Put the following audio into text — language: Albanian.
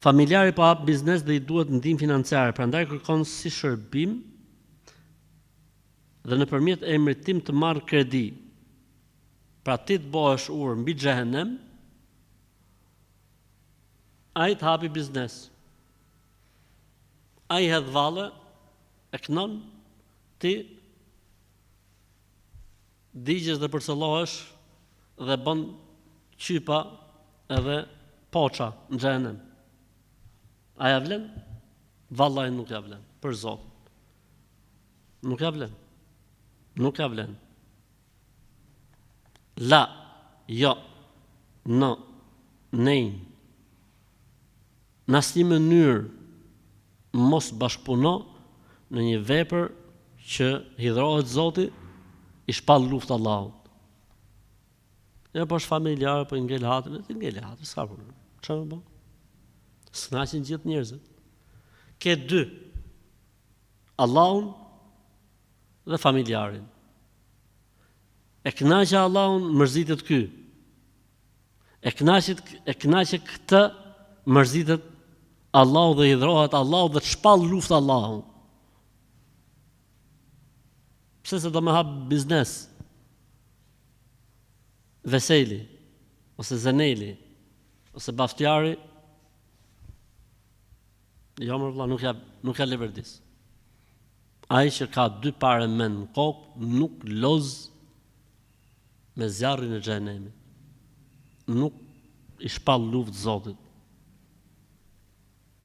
Familjari po hap biznes dhe i duhet ndihmë financiare, prandaj kërkon si shërbim dhe nëpërmjet emrit tim të marr kredi. Pra ti të bëhesh urë mbi xhehenem, ai të hapi biznes. Ai hedh valle, e kënon, ti digjesh dhe përcëllohesh dhe bën qypa edhe poça në xhehenem. A ja vlen? Vallaj nuk ja vlen, për Zot. Nuk ja vlen. Nuk ja vlen. La, jo, no, nej. Në asnjë mënyrë mos bashkëpuno në një vepër që hidhrohet Zoti, i shpall luftë Allahut. Ja po është familjar, po i ngel hatrin, ti ngel hatrin, s'ka problem. Çfarë më bë? S'knaqen gjithë njerëzit. Ke dy, Allahun dhe familjarin. E kënaqë Allahun, mërzitet ky. E kënaqë këtë, mërzitet Allahu dhe hidhrohet Allahu dhe të shpall luftë Allahun. Pse se do me hap biznes? Veseli, ose Zeneli, ose Baftjari, jo më vëlla, nuk ja leverdis. Ai që ka dy pare mend në kokë nuk loz me zjarrin e xhenemit. Nuk i shpall luftë Zotit.